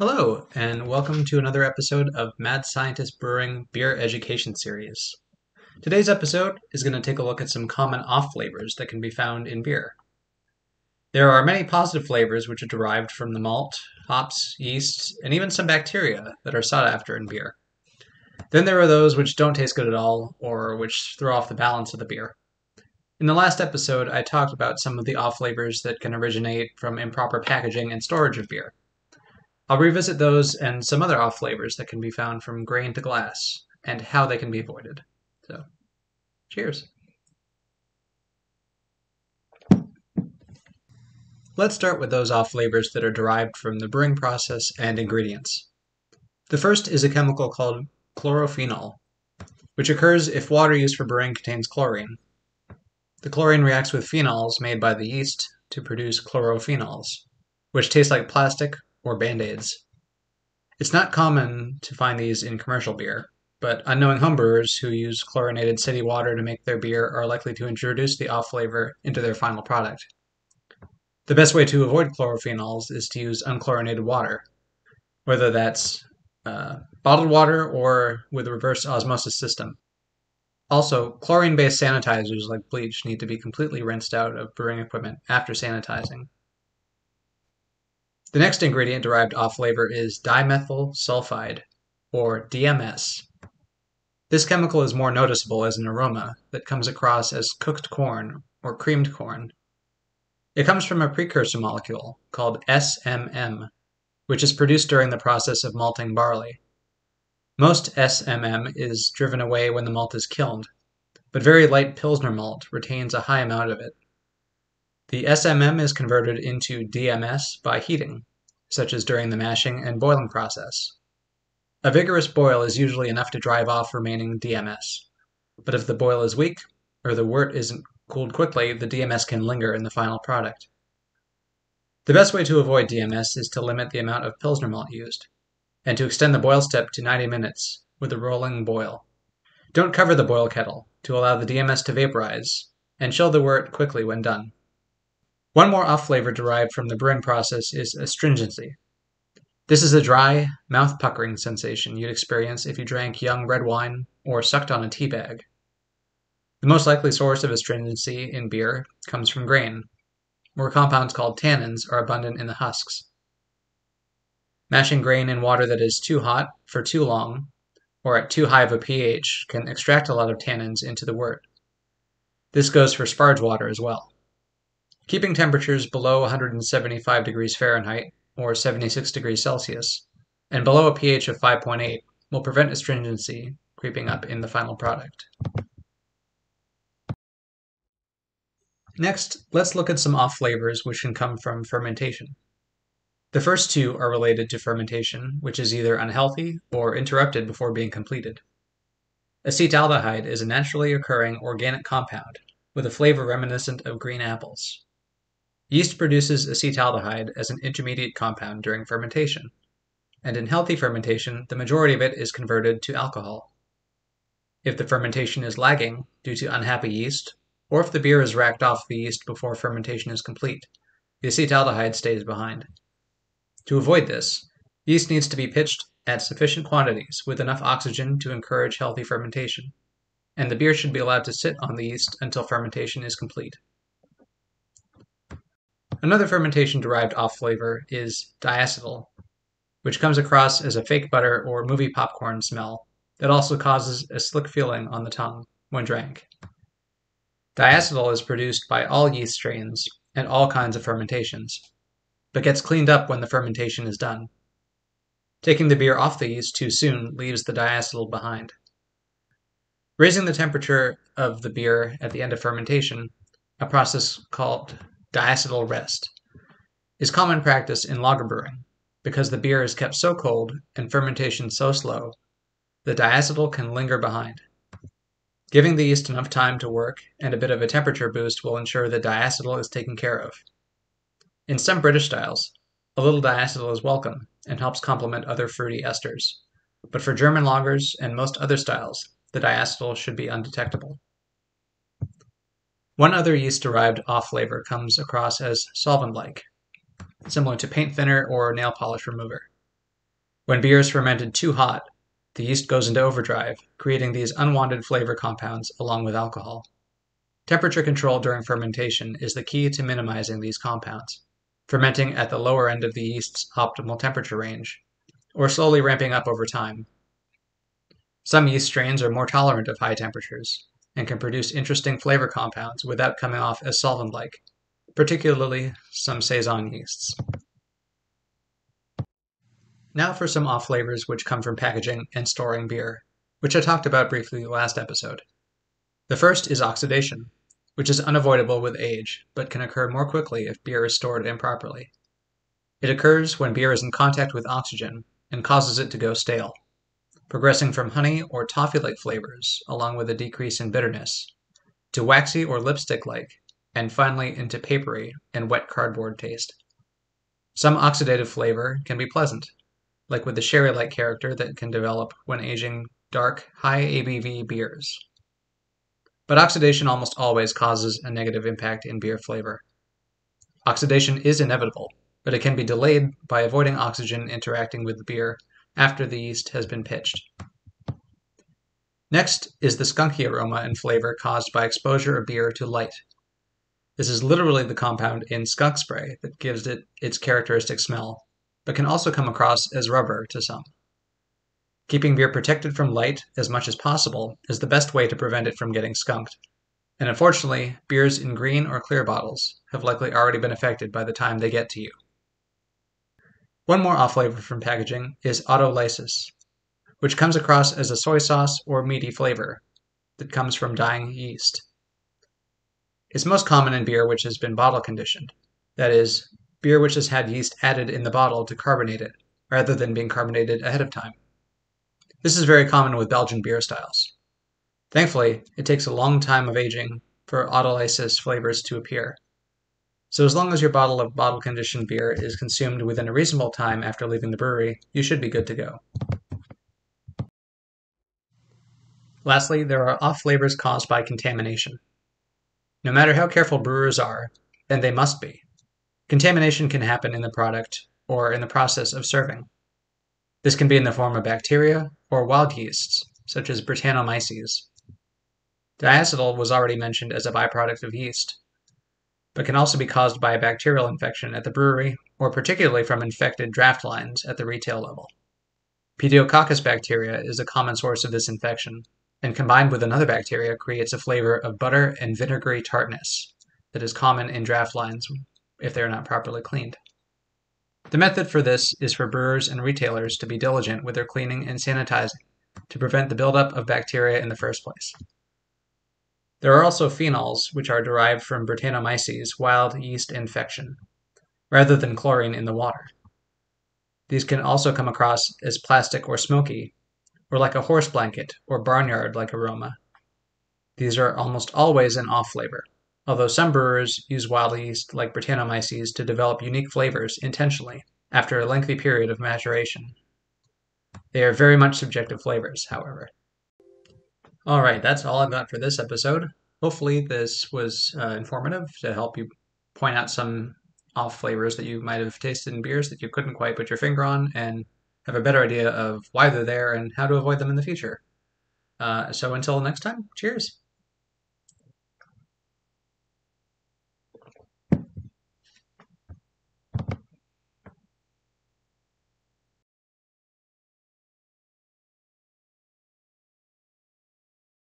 Hello, and welcome to another episode of Mad Scientist Brewing Beer Education Series. Today's episode is going to take a look at some common off flavors that can be found in beer. There are many positive flavors which are derived from the malt, hops, yeast, and even some bacteria that are sought after in beer. Then there are those which don't taste good at all, or which throw off the balance of the beer. In the last episode, I talked about some of the off flavors that can originate from improper packaging and storage of beer. I'll revisit those and some other off flavors that can be found from grain to glass and how they can be avoided. So, cheers. Let's start with those off flavors that are derived from the brewing process and ingredients. The first is a chemical called chlorophenol, which occurs if water used for brewing contains chlorine. The chlorine reacts with phenols made by the yeast to produce chlorophenols, which taste like plastic or Band-Aids. It's not common to find these in commercial beer, but unknowing homebrewers who use chlorinated city water to make their beer are likely to introduce the off flavor into their final product. The best way to avoid chlorophenols is to use unchlorinated water, whether that's bottled water or with a reverse osmosis system. Also, chlorine-based sanitizers like bleach need to be completely rinsed out of brewing equipment after sanitizing. The next ingredient-derived off flavor is dimethyl sulfide, or DMS. This chemical is more noticeable as an aroma that comes across as cooked corn or creamed corn. It comes from a precursor molecule called SMM, which is produced during the process of malting barley. Most SMM is driven away when the malt is kilned, but very light Pilsner malt retains a high amount of it. The SMM is converted into DMS by heating, such as during the mashing and boiling process. A vigorous boil is usually enough to drive off remaining DMS, but if the boil is weak or the wort isn't cooled quickly, the DMS can linger in the final product. The best way to avoid DMS is to limit the amount of Pilsner malt used, and to extend the boil step to 90 minutes with a rolling boil. Don't cover the boil kettle to allow the DMS to vaporize, and chill the wort quickly when done. One more off flavor derived from the brewing process is astringency. This is a dry, mouth-puckering sensation you'd experience if you drank young red wine or sucked on a tea bag. The most likely source of astringency in beer comes from grain, where compounds called tannins are abundant in the husks. Mashing grain in water that is too hot for too long, or at too high of a pH, can extract a lot of tannins into the wort. This goes for sparge water as well. Keeping temperatures below 175 degrees Fahrenheit or 76 degrees Celsius and below a pH of 5.8 will prevent astringency creeping up in the final product. Next, let's look at some off flavors which can come from fermentation. The first two are related to fermentation, which is either unhealthy or interrupted before being completed. Acetaldehyde is a naturally occurring organic compound with a flavor reminiscent of green apples. Yeast produces acetaldehyde as an intermediate compound during fermentation, and in healthy fermentation, the majority of it is converted to alcohol. If the fermentation is lagging due to unhappy yeast, or if the beer is racked off the yeast before fermentation is complete, the acetaldehyde stays behind. To avoid this, yeast needs to be pitched at sufficient quantities with enough oxygen to encourage healthy fermentation, and the beer should be allowed to sit on the yeast until fermentation is complete. Another fermentation-derived off flavor is diacetyl, which comes across as a fake butter or movie popcorn smell that also causes a slick feeling on the tongue when drank. Diacetyl is produced by all yeast strains and all kinds of fermentations, but gets cleaned up when the fermentation is done. Taking the beer off the yeast too soon leaves the diacetyl behind. Raising the temperature of the beer at the end of fermentation, a process called diacetyl rest, is common practice in lager brewing because the beer is kept so cold and fermentation so slow, the diacetyl can linger behind. Giving the yeast enough time to work and a bit of a temperature boost will ensure that diacetyl is taken care of. In some British styles, a little diacetyl is welcome and helps complement other fruity esters, but for German lagers and most other styles, the diacetyl should be undetectable. One other yeast-derived off flavor comes across as solvent-like, similar to paint thinner or nail polish remover. When beer is fermented too hot, the yeast goes into overdrive, creating these unwanted flavor compounds along with alcohol. Temperature control during fermentation is the key to minimizing these compounds, fermenting at the lower end of the yeast's optimal temperature range, or slowly ramping up over time. Some yeast strains are more tolerant of high temperatures and can produce interesting flavor compounds without coming off as solvent-like, particularly some saison yeasts. Now for some off flavors which come from packaging and storing beer, which I talked about briefly last episode. The first is oxidation, which is unavoidable with age, but can occur more quickly if beer is stored improperly. It occurs when beer is in contact with oxygen and causes it to go stale, progressing from honey or toffee-like flavors, along with a decrease in bitterness, to waxy or lipstick-like, and finally into papery and wet cardboard taste. Some oxidative flavor can be pleasant, like with the sherry-like character that can develop when aging dark, high ABV beers. But oxidation almost always causes a negative impact in beer flavor. Oxidation is inevitable, but it can be delayed by avoiding oxygen interacting with the beer after the yeast has been pitched. Next is the skunky aroma and flavor caused by exposure of beer to light. This is literally the compound in skunk spray that gives it its characteristic smell, but can also come across as rubber to some. Keeping beer protected from light as much as possible is the best way to prevent it from getting skunked. And unfortunately, beers in green or clear bottles have likely already been affected by the time they get to you. One more off flavor from packaging is Autolysis, which comes across as a soy sauce or meaty flavor that comes from dying yeast. It's most common in beer which has been bottle conditioned, that is, beer which has had yeast added in the bottle to carbonate it, rather than being carbonated ahead of time. This is very common with Belgian beer styles. Thankfully, it takes a long time of aging for autolysis flavors to appear. So as long as your bottle of bottle-conditioned beer is consumed within a reasonable time after leaving the brewery, you should be good to go. Lastly, there are off flavors caused by contamination. No matter how careful brewers are, and they must be, contamination can happen in the product or in the process of serving. This can be in the form of bacteria or wild yeasts, such as Brettanomyces. Diacetyl was already mentioned as a byproduct of yeast, but can also be caused by a bacterial infection at the brewery or particularly from infected draft lines at the retail level. Pediococcus bacteria is a common source of this infection, and combined with another bacteria creates a flavor of butter and vinegary tartness that is common in draft lines if they are not properly cleaned. The method for this is for brewers and retailers to be diligent with their cleaning and sanitizing to prevent the buildup of bacteria in the first place. There are also phenols, which are derived from Brettanomyces wild yeast infection, rather than chlorine in the water. These can also come across as plastic or smoky, or like a horse blanket or barnyard-like aroma. These are almost always an off flavor, although some brewers use wild yeast like Brettanomyces to develop unique flavors intentionally after a lengthy period of maturation. They are very much subjective flavors, however. Alright, that's all I've got for this episode. Hopefully this was informative to help you point out some off flavors that you might have tasted in beers that you couldn't quite put your finger on and have a better idea of why they're there and how to avoid them in the future. So until next time, cheers!